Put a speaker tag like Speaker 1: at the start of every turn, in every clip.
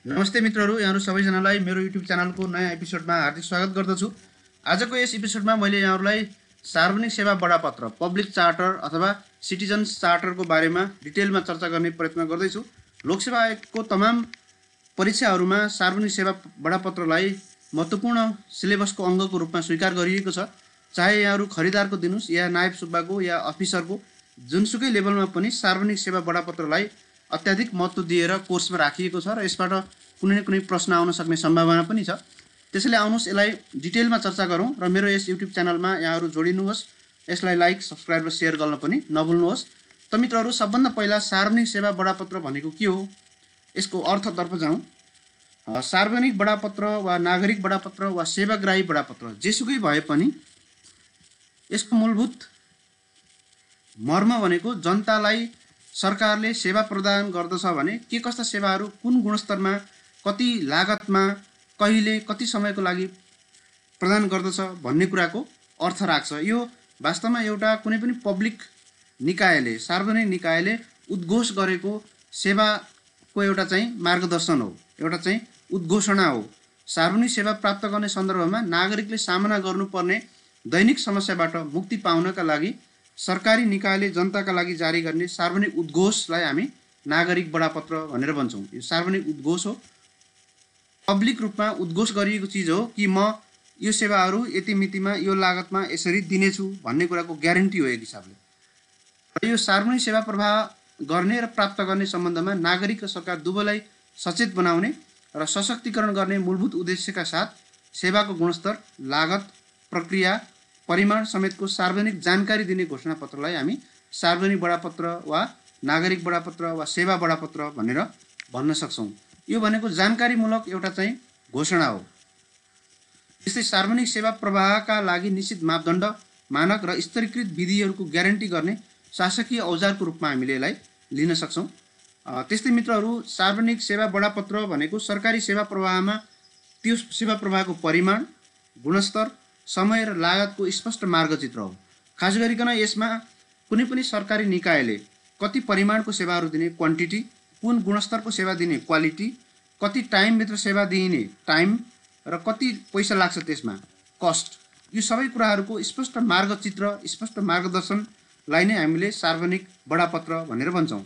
Speaker 1: नमस्ते मित्रहरू, यहाँहरू सबैजनालाई मेरो युट्युब च्यानलको नयाँ एपिसोडमा हार्दिक स्वागत गर्दछु। आजको यस एपिसोडमा मैले यहाँहरूलाई सार्वजनिक सेवा बडापत्र पब्लिक चार्टर अथवा सिटिजन्स चार्टरको बारेमा डिटेलमा चर्चा गर्ने प्रयत्न गर्दैछु। लोकसेवा आयोगको तमाम परीक्षाहरूमा सार्वजनिक सेवा बडापत्रलाई महत्त्वपूर्ण सिलेबसको अङ्गको रूपमा स्वीकार गरिएको छ। चाहे यहाँहरू खरिदारको दिनुहोस् या नायब सुब्बाको या अफिसरको, जुनसुकै लेभलमा पनि सार्वजनिक सेवा बडापत्रलाई अत्याधिक महत्त्व दिएर कोर्समा राखिएको छ र यसबाट कुनै न कुनै प्रश्न आउन सक्ने सम्भावना पनि छ। त्यसैले आउनुहोस् यसलाई डिटेलमा चर्चा गरौँ र मेरो यस युट्युब च्यानलमा यहाँहरू जोडिनुहोस्। यसलाई लाइक, सब्सक्राइब र सेयर गर्न पनि नभुल्नुहोस्। त मित्रहरू, सबभन्दा पहिला सार्वजनिक सेवा बडापत्र भनेको के हो, यसको अर्थतर्फ जाउँ। सार्वजनिक बडापत्र वा नागरिक बडापत्र वा सेवाग्राही बडापत्र जेसुकै भए पनि यसको मूलभूत मर्म भनेको जनतालाई सरकारले सेवा प्रदान गर्दछ भने के कस्ता सेवाहरू कुन गुणस्तरमा, कति लागतमा, कहिले, कति समयको लागि प्रदान गर्दछ भन्ने कुराको अर्थ राख्छ। यो वास्तवमा एउटा कुनै पनि पब्लिक निकायले, सार्वजनिक निकायले उद्घोष गरेको सेवाको एउटा चाहिँ मार्गदर्शन हो, एउटा चाहिँ उद्घोषणा हो। सार्वजनिक सेवा प्राप्त गर्ने सन्दर्भमा नागरिकले सामना गर्नुपर्ने दैनिक समस्याबाट मुक्ति पाउनका लागि सरकारी निकायले जनताका लागि जारी गर्ने सार्वजनिक उद्घोषलाई हामी नागरिक बडापत्र भनेर भन्छौँ। यो सार्वजनिक उद्घोष हो, पब्लिक रूपमा उद्घोष गरिएको चिज हो कि म यो सेवाहरू यति मितिमा, यो लागतमा यसरी दिनेछु भन्ने कुराको ग्यारेन्टी हो एक हिसाबले। र यो सार्वजनिक सेवा प्रवाह गर्ने र प्राप्त गर्ने सम्बन्धमा नागरिक र सरकार दुवैलाई सचेत बनाउने र सशक्तिकरण गर्ने मूलभूत उद्देश्यका साथ सेवाको गुणस्तर, लागत, प्रक्रिया, परिमाण समेतको सार्वजनिक जानकारी दिने घोषणापत्रलाई हामी सार्वजनिक बडापत्र वा नागरिक बडापत्र वा सेवा बडापत्र भनेर भन्न सक्छौँ। यो भनेको जानकारीमूलक एउटा चाहिँ घोषणा हो। त्यस्तै सार्वजनिक सेवा प्रवाहका लागि निश्चित मापदण्ड, मानक र स्तरीकृत विधिहरूको ग्यारेन्टी गर्ने शासकीय औजारको रूपमा हामीले यसलाई लिन सक्छौँ। त्यस्तै मित्रहरू, सार्वजनिक सेवा बडापत्र भनेको सरकारी सेवा प्रवाहमा त्यो सेवा प्रवाहको परिमाण, गुणस्तर, समय र लागतको स्पष्ट मार्गचित्र हो। खास गरिकन यसमा कुनै पनि सरकारी निकायले कति परिमाणको सेवाहरू दिने, क्वान्टिटी, कुन गुणस्तरको सेवा दिने, क्वालिटी, कति टाइमभित्र सेवा दिइने, टाइम, र कति पैसा लाग्छ त्यसमा, कस्ट, यो सबै कुराहरूको स्पष्ट मार्गचित्र, स्पष्ट मार्गदर्शनलाई नै हामीले सार्वजनिक बडापत्र भनेर भन्छौँ।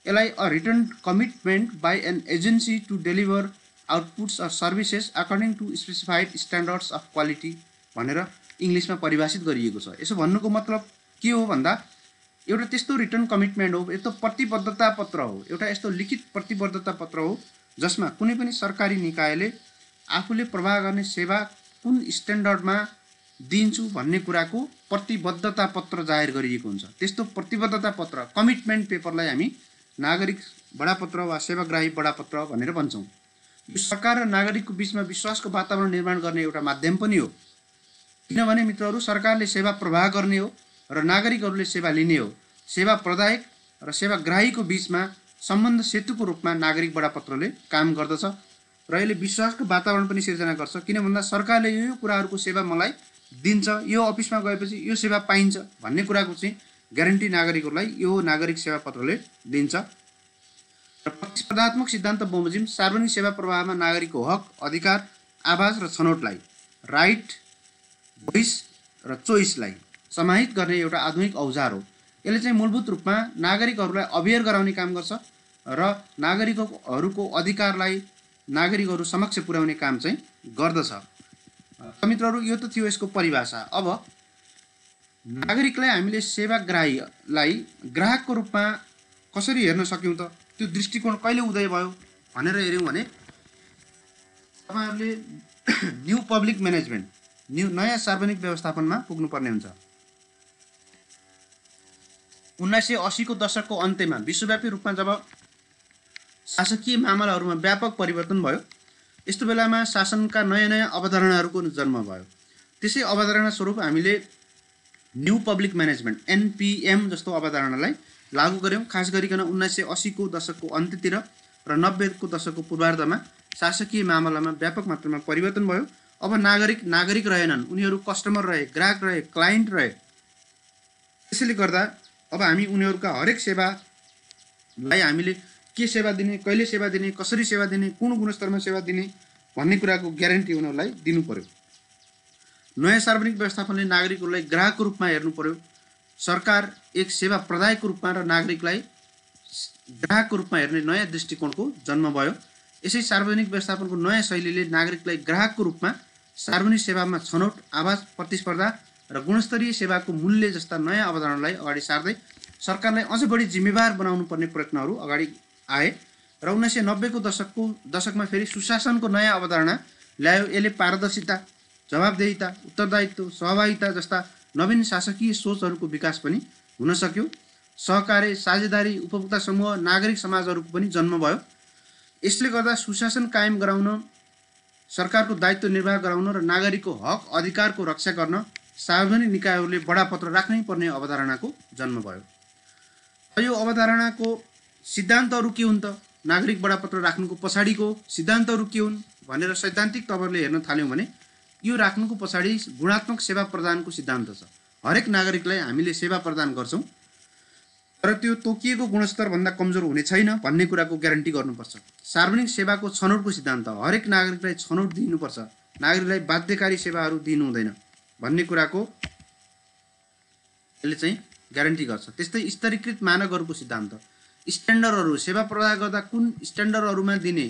Speaker 1: यसलाई a written commitment by an agency to deliver outputs or services according to specified standards of quality भनेर इङ्ग्लिसमा परिभाषित गरिएको छ। यसो भन्नुको मतलब के हो भन्दा, एउटा त्यस्तो रिटर्न कमिटमेन्ट हो, यस्तो प्रतिबद्धता पत्र हो, एउटा यस्तो लिखित प्रतिबद्धता पत्र हो जसमा कुनै पनि सरकारी निकायले आफूले प्रवाह गर्ने सेवा कुन स्ट्यान्डर्डमा दिन्छु भन्ने कुराको प्रतिबद्धता पत्र जाहेर गरिएको हुन्छ। त्यस्तो प्रतिबद्धता पत्र, कमिटमेन्ट पेपरलाई हामी नागरिक बडापत्र वा सेवाग्राही बडापत्र भनेर भन्छौँ। यो सरकार र नागरिकको बिचमा विश्वासको वातावरण निर्माण गर्ने एउटा माध्यम पनि हो। किनभने मित्रहरू, सरकारले सेवा प्रवाह गर्ने हो र नागरिकहरूले सेवा लिने हो। सेवा प्रदायक र सेवाग्राहीको बिचमा सम्बन्ध सेतुको रूपमा नागरिक बडापत्रले काम गर्दछ र यसले विश्वासको वातावरण पनि सिर्जना गर्छ। किन भन्दा सरकारले यो कुराहरूको सेवा मलाई दिन्छ, यो अफिसमा गएपछि यो सेवा पाइन्छ भन्ने कुराको चाहिँ ग्यारेन्टी नागरिकहरूलाई यो नागरिक सेवा पत्रले दिन्छ। र प्रतिस्पर्धात्मक सिद्धान्त बमोजिम सार्वजनिक सेवा प्रवाहमा नागरिकको हक, अधिकार, आवाज र छनौटलाई, राइट, भोइस र चोइसलाई समाहित गर्ने एउटा आधुनिक औजार हो। यसले चाहिँ मूलभूत रूपमा नागरिकहरूलाई अवेर गराउने काम गर्छ र नागरिकहरूको अधिकारलाई नागरिकहरू समक्ष पुर्याउने काम चाहिँ गर्दछ। मित्रहरू, यो त थियो यसको परिभाषा। अब नागरिकलाई हामीले सेवाग्राहीलाई ग्राहकको रूपमा कसरी हेर्न सक्यौँ त, त्यो दृष्टिकोण कहिले उदय भयो भनेर हेऱ्यौँ भने तपाईँहरूले न्यू पब्लिक म्यानेजमेन्ट, नयाँ सार्वजनिक व्यवस्थापनमा पुग्नुपर्ने हुन्छ। 1980को दशकको अन्त्यमा विश्वव्यापी रूपमा जब शासकीय मामलाहरूमा व्यापक परिवर्तन भयो, यस्तो बेलामा शासनका नयाँ नयाँ अवधारणाहरूको जन्म भयो। त्यसै अवधारणा स्वरूप हामीले न्यू पब्लिक म्यानेजमेन्ट NPM जस्तो अवधारणालाई लागू गऱ्यौँ। खास गरिकन 1980को दशकको अन्त्यतिर र 90को दशकको पूर्वार्धमा शासकीय मामलामा व्यापक मात्रामा परिवर्तन भयो। अब नागरिक रहेनन्, उनीहरू कस्टमर रहे, ग्राहक रहे, क्लाइन्ट रहे। त्यसैले गर्दा अब हामी उनीहरूका हरेक सेवालाई हामीले के सेवा दिने, कहिले सेवा दिने, कसरी सेवा दिने, कुन गुणस्तरमा सेवा दिने भन्ने कुराको ग्यारेन्टी उनीहरूलाई दिनु पर्यो। नयाँ सार्वजनिक व्यवस्थापनले नागरिकहरूलाई ग्राहकको रूपमा हेर्नु पर्यो। सरकार एक सेवा प्रदायकको रूपमा र नागरिकलाई ग्राहकको रूपमा हेर्ने नयाँ दृष्टिकोणको जन्म भयो। यसै सार्वजनिक व्यवस्थापनको नयाँ शैलीले नागरिकलाई ग्राहकको रूपमा सार्वजनिक सेवामा छनौट, आवाज, प्रतिस्पर्धा र गुणस्तरीय सेवाको मूल्य जस्ता नयाँ अवधारणालाई अगाडि सार्दै सरकारलाई अझ बढी जिम्मेवार बनाउनु पर्ने प्रयत्नहरू अगाडि आए र 1990को दशकमा फेरि सुशासनको नयाँ अवधारणा ल्यायो। यसले पारदर्शिता, जवाबदेहिता, उत्तरदायित्व, सहभागिता जस्ता नवीन शासकीय सोचहरूको विकास पनि हुन सक्यो। सहकार्य, साझेदारी, उपभोक्ता समूह, नागरिक समाजहरूको पनि जन्म भयो। यसले गर्दा सुशासन कायम गराउन, सरकारको दायित्व निर्वाह गराउन र नागरिकको हक अधिकारको रक्षा गर्न सार्वजनिक निकायहरूले बडापत्र राख्नै पर्ने अवधारणाको जन्म भयो। यो अवधारणाको सिद्धान्तहरू के हुन् त? नागरिक बडापत्र राख्नुको पछाडिको सिद्धान्तहरू के हुन् भनेर सैद्धान्तिक तवरले हेर्न थाल्यौँ भने यो राख्नुको पछाडि गुणात्मक सेवा प्रदानको सिद्धान्त छ। हरेक नागरिकलाई हामीले सेवा प्रदान गर्छौँ तर त्यो तोकिएको गुणस्तरभन्दा कमजोर हुने छैन भन्ने कुराको ग्यारेन्टी गर्नुपर्छ। सार्वजनिक सेवाको छनौटको सिद्धान्त, हरेक नागरिकलाई छनौट दिनुपर्छ, नागरिकलाई बाध्यकारी सेवाहरू दिनु हुँदैन भन्ने कुराको यसले चाहिँ ग्यारेन्टी गर्छ। त्यस्तै स्तरीकृत मानकहरूको सिद्धान्त, स्ट्यान्डर्डहरू, सेवा प्रदान गर्दा कुन स्ट्यान्डर्डहरूमा दिने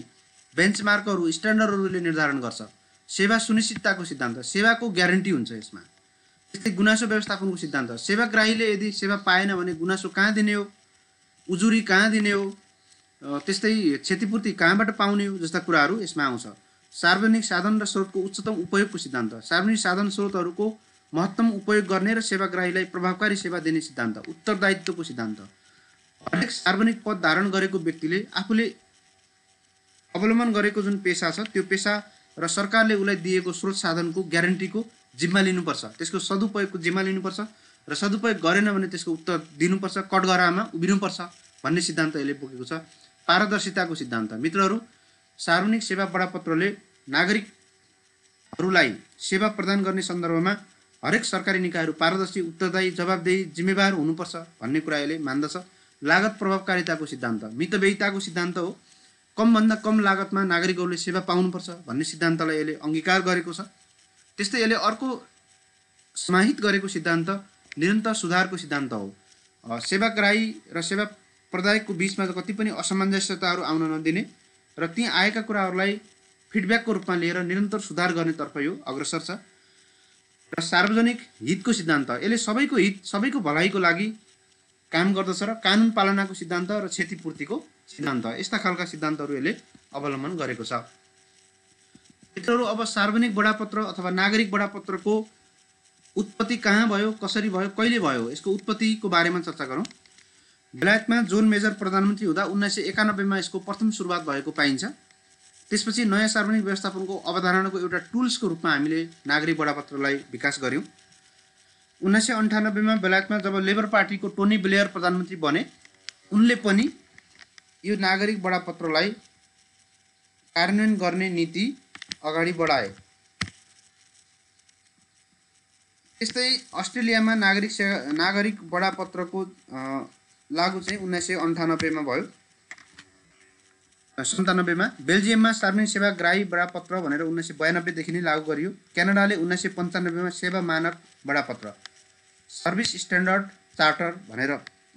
Speaker 1: बेन्चमार्कहरू, स्ट्यान्डर्डहरूले निर्धारण गर्छ। सेवा सुनिश्चितताको सिद्धान्त, सेवाको ग्यारेन्टी हुन्छ यसमा। त्यस्तै गुनासो व्यवस्थापनको सिद्धान्त, सेवाग्राहीले यदि सेवा पाएन भने गुनासो कहाँ दिने हो, उजुरी कहाँ दिने हो, त्यस्तै क्षतिपूर्ति कहाँबाट पाउने हो जस्ता कुराहरू यसमा आउँछ। सार्वजनिक साधन र स्रोतको उच्चतम उपयोगको सिद्धान्त, सार्वजनिक साधन स्रोतहरूको महत्तम उपयोग गर्ने र सेवाग्राहीलाई प्रभावकारी सेवा दिने सिद्धान्त। उत्तरदायित्वको सिद्धान्त, हरेक सार्वजनिक पद धारण गरेको व्यक्तिले आफूले अवलम्बन गरेको जुन पेसा छ त्यो पेसा र सरकारले उसलाई दिएको स्रोत साधनको ग्यारेन्टीको जिम्मा लिनुपर्छ, त्यसको सदुपयोगको जिम्मा लिनुपर्छ र सदुपयोग गरेन भने त्यसको उत्तर दिनुपर्छ, कठघरामा उभिनुपर्छ भन्ने सिद्धान्त यसले बोकेको छ। पारदर्शिताको सिद्धान्त, मित्रहरू, सार्वजनिक सेवा बडापत्रले नागरिकहरूलाई सेवा प्रदान गर्ने सन्दर्भमा हरेक सरकारी निकायहरू पारदर्शी, उत्तरदायी, जवाबदेही, जिम्मेवार हुनुपर्छ भन्ने कुरा यसले मान्दछ। लागत प्रभावकारिताको सिद्धान्त, मितव्ययिताको सिद्धान्त हो। कमभन्दा कम लागतमा नागरिकहरूले सेवा पाउनुपर्छ भन्ने सिद्धान्तलाई यसले अङ्गीकार गरेको छ। त्यस्तै यसले अर्को समाहित गरेको सिद्धान्त निरन्तर सुधारको सिद्धान्त हो। सेवाग्राही र सेवा प्रदायकको बिचमा कति पनि असमञ्जस्यताहरू आउन नदिने र ती आएका कुराहरूलाई फिडब्याकको रूपमा लिएर निरन्तर सुधार गर्नेतर्फ यो अग्रसर छ। र सार्वजनिक हितको सिद्धान्त, यसले सबैको हित, सबैको भलाइको लागि काम गर्दछ र कानुन पालनाको सिद्धान्त र क्षतिपूर्तिको सिद्धान्त, यस्ता खालका सिद्धान्तहरू यसले अवलम्बन गरेको छ। मित्रहरू, अब सार्वजनिक बडापत्र अथवा नागरिक बडापत्रको उत्पत्ति कहाँ भयो, कसरी भयो, कहिले भयो, यसको उत्पत्तिको बारेमा चर्चा गरौँ। बेलायतमा जोन मेजर प्रधानमन्त्री हुँदा 1991मा यसको प्रथम सुरुवात भएको पाइन्छ। त्यसपछि नयाँ सार्वजनिक व्यवस्थापनको अवधारणाको एउटा टुल्सको रूपमा हामीले नागरिक बडापत्रलाई विकास गऱ्यौँ। 1998मा बेलायतमा जब लेबर पार्टीको टोनी ब्लेयर प्रधानमन्त्री बने, उनले पनि यो नागरिक बडापत्रलाई कार्यान्वयन गर्ने नीति अगाडि बढाए। त्यस्तै अस्ट्रेलियामा नागरिक बडापत्रको लागू चाहिँ 1998मा भयो। 97मा बेल्जियममा सार्वजनिक सेवाग्राही बडापत्र भनेर 1992देखि नै लागू गरियो। क्यानाडाले 1995मा सेवा मानक बडापत्र सर्भिस स्ट्यान्डर्ड चार्टर भनेर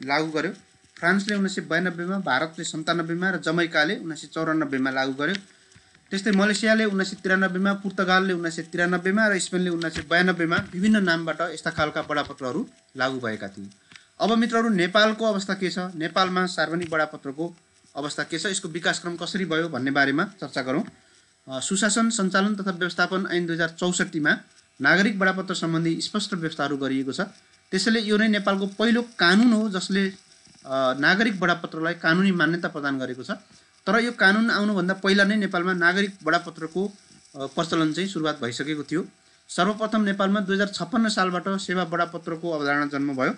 Speaker 1: लागू गर्यो। फ्रान्सले 1992मा, भारतले 97मा र जमैकाले 1994मा लागू गर्यो। त्यस्तै मलेसियाले 1993मा, पुर्तगालले 1993मा र स्पेनले 1992मा विभिन्न नामबाट यस्ता खालका बडापत्रहरू लागू भएका थिए। अब मित्रहरू, नेपालको अवस्था के छ, नेपालमा सार्वजनिक बडापत्रको अवस्था के छ, यसको विकासक्रम कसरी भयो भन्ने बारेमा चर्चा गरौँ। सुशासन, सञ्चालन तथा व्यवस्थापन ऐन 2064मा नागरिक बडापत्र सम्बन्धी स्पष्ट व्यवस्थाहरू गरिएको छ। त्यसैले यो नै नेपालको पहिलो कानुन हो जसले नागरिक बडापत्रलाई कानुनी मान्यता प्रदान गरेको छ। तर यो कानुन आउनुभन्दा पहिला नै नेपालमा नागरिक बडापत्रको प्रचलन चाहिँ सुरुवात भइसकेको थियो। सर्वप्रथम नेपालमा 2056 सालबाट सेवा बडापत्रको अवधारणा जन्म भयो।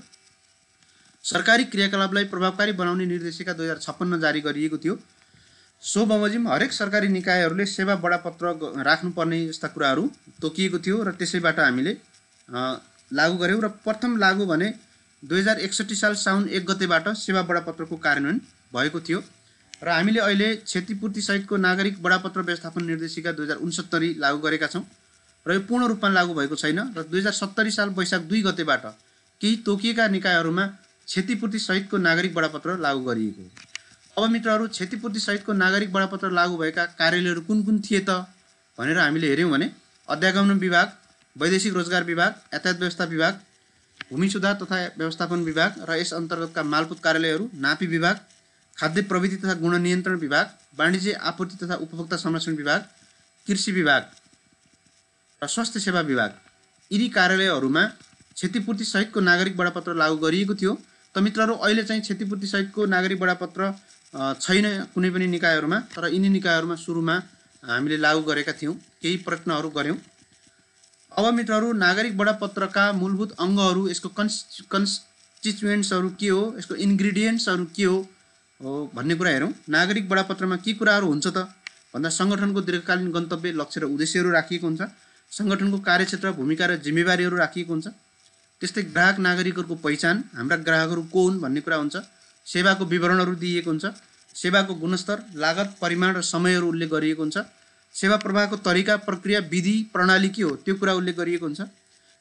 Speaker 1: सरकारी क्रियाकलापलाई प्रभावकारी बनाउने निर्देशिका 2056 जारी गरिएको थियो। सो बमोजिम हरेक सरकारी निकायहरूले सेवा बडापत्र राख्नुपर्ने जस्ता कुराहरू तोकिएको थियो र त्यसैबाट हामीले लागू गऱ्यौँ। र प्रथम लागू भने 2061 साल साउन 1 गतेबाट सेवा बडापत्रको कार्यान्वयन भएको थियो। र हामीले अहिले क्षतिपूर्ति सहितको नागरिक बडापत्र व्यवस्थापन निर्देशिका 2069 लागू गरेका छौँ र यो पूर्ण रूपमा लागू भएको छैन र 2070 साल वैशाख 2 गतेबाट केही तोकिएका निकायहरूमा क्षतिपूर्ति सहितको नागरिक बडापत्र लागू गरिएको हो। अब मित्रहरू, क्षतिपूर्ति सहितको नागरिक बडापत्र लागू भएका कार्यालयहरू कुन कुन थिए त भनेर हामीले हेऱ्यौँ भने अध्यागमन विभाग, वैदेशिक रोजगार विभाग, यातायात व्यवस्था विभाग, भूमि सुधार तथा व्यवस्थापन विभाग र यस अन्तर्गतका मालपोत कार्यालयहरू, नापी विभाग, खाद्य प्रविधि तथा गुण नियन्त्रण विभाग, वाणिज्य आपूर्ति तथा उपभोक्ता संरक्षण विभाग, कृषि विभाग र स्वास्थ्य सेवा विभाग, यी कार्यालयहरूमा क्षतिपूर्ति सहितको नागरिक बडापत्र लागू गरिएको थियो। त मित्रहरू, अहिले चाहिँ क्षतिपूर्ति सहितको नागरिक बडापत्र छैन कुनै पनि निकायहरूमा, तर यिनी निकायहरूमा सुरुमा हामीले लागू गरेका थियौँ, केही प्रयत्नहरू गऱ्यौँ। अब मित्रहरू, नागरिक बडापत्रका मूलभूत अङ्गहरू, यसको कन्स्टिट्युएन्ट्सहरू के हो, यसको इन्ग्रिडियन्ट्सहरू के हो भन्ने कुरा हेरौँ। नागरिक बडापत्रमा के कुराहरू हुन्छ त भन्दा सङ्गठनको दीर्घकालीन गन्तव्य, लक्ष्य र उद्देश्यहरू राखिएको हुन्छ, सङ्गठनको कार्यक्षेत्र, भूमिका र जिम्मेवारीहरू राखिएको हुन्छ, त्यस्तै ग्राहक नागरिकहरूको पहिचान, हाम्रा ग्राहकहरू को हुन् भन्ने कुरा हुन्छ, सेवाको विवरणहरू दिइएको हुन्छ, सेवाको गुणस्तर, लागत, परिमाण र समयहरू उल्लेख गरिएको हुन्छ, सेवा प्रवाहको तरिका, प्रक्रिया, विधि, प्रणाली के हो त्यो कुरा उल्लेख गरिएको हुन्छ,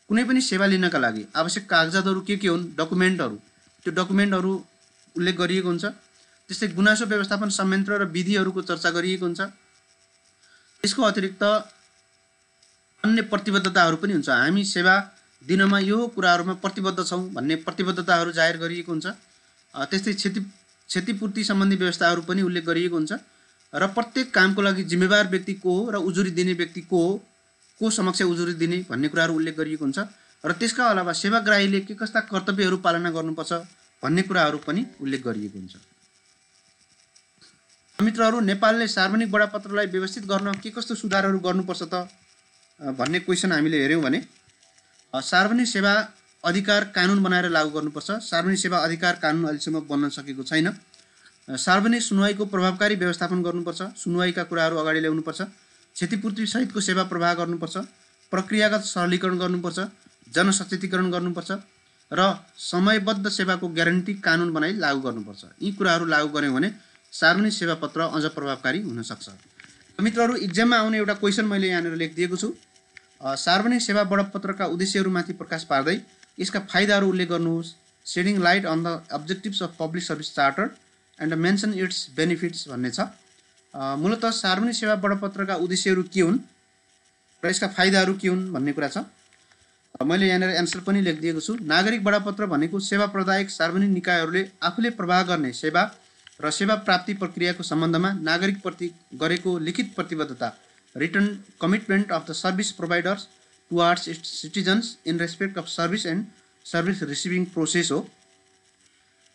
Speaker 1: कुनै पनि सेवा लिनका लागि आवश्यक कागजातहरू के हुन्, डकुमेन्टहरू, त्यो डकुमेन्टहरू उल्लेख गरिएको हुन्छ, त्यस्तै गुनासो व्यवस्थापन संयन्त्र र विधिहरूको चर्चा गरिएको हुन्छ। यसको अतिरिक्त अन्य प्रतिबद्धताहरू पनि हुन्छ, हामी सेवा दिनमा यो कुराहरूमा प्रतिबद्ध छौँ भन्ने प्रतिबद्धताहरू जाहेर गरिएको हुन्छ। त्यस्तै क्षतिपूर्ति सम्बन्धी व्यवस्थाहरू पनि उल्लेख गरिएको हुन्छ र प्रत्येक कामको लागि जिम्मेवार व्यक्ति को हो र उजुरी दिने व्यक्ति को समक्ष उजुरी दिने भन्ने कुराहरू उल्लेख गरिएको हुन्छ र त्यसका अलावा सेवाग्राहीले के कस्ता कर्तव्यहरू पालना गर्नुपर्छ भन्ने कुराहरू पनि उल्लेख गरिएको हुन्छ। मित्रहरू, नेपालले सार्वजनिक बडापत्रलाई व्यवस्थित गर्न के कस्तो सुधारहरू गर्नुपर्छ त भन्ने क्वेसन हामीले हेऱ्यौँ भने सार्वजनिक सेवा अधिकार कानुन बनाएर लागू गर्नुपर्छ। सार्वजनिक सेवा अधिकार कानुन अहिलेसम्म बन्न सकेको छैन। सार्वजनिक सुनवाईको प्रभावकारी व्यवस्थापन गर्नुपर्छ, सुनवाईका कुराहरू अगाडि ल्याउनुपर्छ, क्षतिपूर्ति सहितको सेवा प्रवाह गर्नुपर्छ, प्रक्रियागत सरलीकरण गर्नुपर्छ, जनसचेतीकरण गर्नुपर्छ र समयबद्ध सेवाको ग्यारेन्टी कानुन बनाई लागू गर्नुपर्छ। यी कुराहरू लागू गर्यौँ भने सार्वजनिक सेवा पत्र अझ प्रभावकारी हुन सक्छ। मित्रहरू, इक्जाममा आउने एउटा क्वेसन मैले यहाँनिर लेखिदिएको छु। सार्वजनिक सेवा बडापत्रका उद्देश्यहरूमाथि प्रकाश पार्दै यसका फाइदाहरू उल्लेख गर्नुहोस्। Shedding light on the objectives of public service charter and mention its benefits भन्ने छ। मूलत सार्वजनिक सेवा बडापत्रका उद्देश्यहरू के हुन् र यसका फाइदाहरू के हुन् भन्ने कुरा छ। मैले यहाँनिर एन्सर पनि लेखिदिएको छु। नागरिक बडापत्र भनेको सेवा प्रदायक सार्वजनिक निकायहरूले आफूले प्रवाह गर्ने सेवा र सेवा प्राप्ति प्रक्रियाको सम्बन्धमा नागरिकप्रति गरेको लिखित प्रतिबद्धता, return commitment of the service providers towards it's citizens in respect of service and service receiving process हो।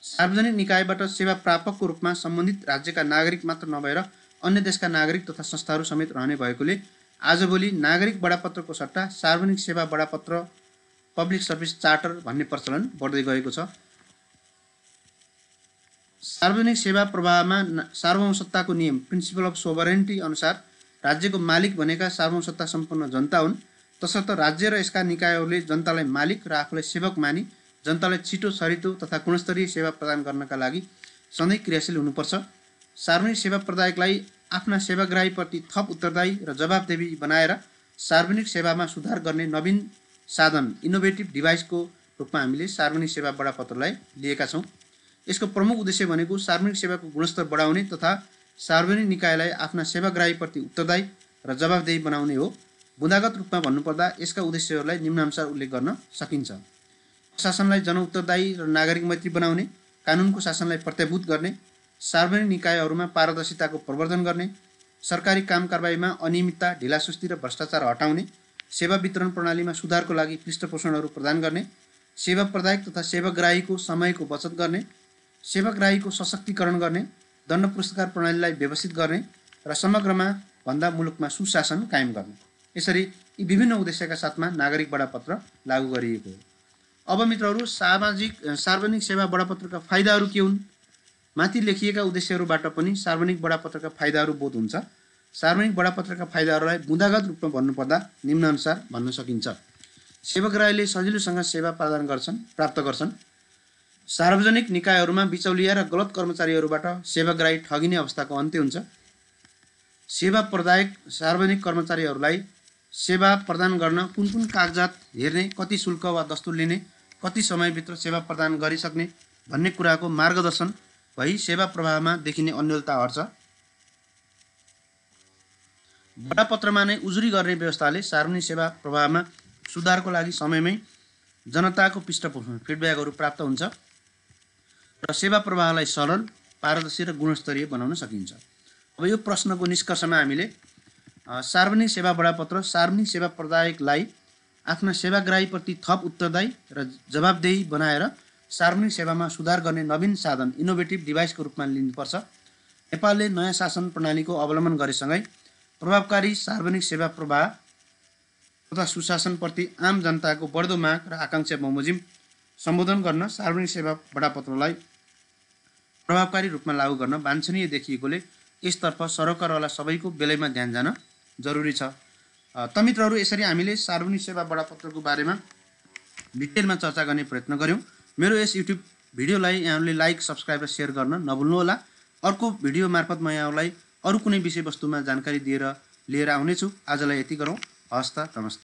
Speaker 1: सार्वजनिक निकायबाट सेवा प्रापकको रूपमा सम्बन्धित राज्यका नागरिक मात्र नभएर अन्य देशका नागरिक तथा संस्थाहरू समेत रहने भएकोले आजभोलि नागरिक बडापत्रको सट्टा सार्वजनिक सेवा बडापत्र, पब्लिक सर्भिस चार्टर भन्ने प्रचलन बढ्दै गएको छ। सार्वजनिक सेवा प्रवाहमा सार्वभौमसत्ताको नियम, प्रिन्सिपल अफ सोभरेन्टी अनुसार राज्यको मालिक भनेका सार्वभौमसत्ता सम्पन्न जनता हुन्। तसर्थ राज्य र यसका निकायहरूले जनतालाई मालिक र आफूलाई सेवक मानी जनतालाई छिटो, छरितो तथा गुणस्तरीय सेवा प्रदान गर्नका लागि सधैँ क्रियाशील हुनुपर्छ। सार्वजनिक सेवा प्रदायकलाई आफ्ना सेवाग्राहीप्रति थप उत्तरदायी र जवाबदेही बनाएर सार्वजनिक सेवामा सुधार गर्ने नवीन साधन, इनोभेटिभ डिभाइसको रूपमा हामीले सार्वजनिक सेवा बडापत्रलाई लिएका छौँ। यसको प्रमुख उद्देश्य भनेको सार्वजनिक सेवाको गुणस्तर बढाउने तथा सार्वजनिक निकायलाई आफ्ना सेवाग्राहीप्रति उत्तरदायी र जवाबदेही बनाउने हो। बुँदागत रूपमा भन्नुपर्दा यसका उद्देश्यहरूलाई निम्नानुसार उल्लेख गर्न सकिन्छ। शासनलाई जनउत्तरदायी र नागरिक मैत्री बनाउने, कानुनको शासनलाई प्रत्याभूत गर्ने, सार्वजनिक निकायहरूमा पारदर्शिताको प्रवर्धन गर्ने, सरकारी काम कारबाहीमा अनियमितता, ढिलासुस्ती र भ्रष्टाचार हटाउने, सेवा वितरण प्रणालीमा सुधारको लागि पृष्ठपोषणहरू प्रदान गर्ने, सेवा प्रदायक तथा सेवाग्राहीको समयको बचत गर्ने, सेवाग्राहीको सशक्तिकरण गर्ने, दण्ड पुरस्कार प्रणालीलाई व्यवस्थित गर्ने र समग्रमा भन्दा मुलुकमा सुशासन कायम गर्ने। यसरी यी विभिन्न उद्देश्यका साथमा नागरिक बडापत्र लागू गरिएको हो। अब मित्रहरू, सार्वजनिक सेवा बडापत्रका फाइदाहरू के हुन्? माथि लेखिएका उद्देश्यहरूबाट पनि सार्वजनिक बडापत्रका फाइदाहरू बोध हुन्छ। सार्वजनिक बडापत्रका फाइदाहरूलाई बुँदागत रूपमा भन्नुपर्दा निम्नानुसार भन्न सकिन्छ। सेवाग्राहीले सजिलोसँग सेवा प्राप्त गर्छन्। सार्वजनिक निकायहरूमा बिचौलिया र गलत कर्मचारीहरूबाट सेवाग्राही ठगिने अवस्थाको अन्त्य हुन्छ। सेवा प्रदायक सार्वजनिक कर्मचारीहरूलाई सेवा प्रदान गर्न कुन कुन कागजात हेर्ने, कति शुल्क वा दस्तुर लिने, कति समयभित्र सेवा प्रदान गरिसक्ने भन्ने कुराको मार्गदर्शन भई सेवा प्रवाहमा देखिने अन्योलता हट्छ। बडापत्रमा नै उजुरी गर्ने व्यवस्थाले सार्वजनिक सेवा प्रवाहमा सुधारको लागि समयमै जनताको पृष्ठपोषण फिडब्याकहरू प्राप्त हुन्छ र सेवा प्रवाहलाई सरल, पारदर्शी र गुणस्तरीय बनाउन सकिन्छ। अब यो प्रश्नको निष्कर्षमा हामीले सार्वजनिक सेवा बडापत्र सार्वजनिक सेवा प्रदायकलाई आफ्ना सेवाग्राहीप्रति थप उत्तरदायी र जवाबदेही बनाएर सार्वजनिक सेवामा सुधार गर्ने नवीन साधन इनोभेटिभ डिभाइसको रूपमा लिनुपर्छ। नेपालले नयाँ शासन प्रणालीको अवलम्बन गरेसँगै प्रभावकारी सार्वजनिक सेवा प्रवाह तथा सुशासनप्रति आम जनताको बढ्दो माग र आकाङ्क्षा बमोजिम सम्बोधन गर्न सार्वजनिक सेवा बडापत्रलाई प्रभावकारी रूपमा लागू गर्न वाञ्छनीय देखिएकोले यसतर्फ सरकारवाला सबैको बेलैमा ध्यान जान जरुरी छ। त मित्रहरू, यसरी हामीले सार्वजनिक सेवा बडापत्रको बारेमा डिटेलमा चर्चा गर्ने प्रयत्न गऱ्यौँ। मेरो यस युट्युब भिडियोलाई यहाँहरूले लाइक, सब्सक्राइब र सेयर गर्न नभुल्नुहोला। अर्को भिडियो मार्फत म यहाँलाई अरू कुनै विषयवस्तुमा जानकारी लिएर आउनेछु। आजलाई यति गरौँ। हस्त, नमस्ते।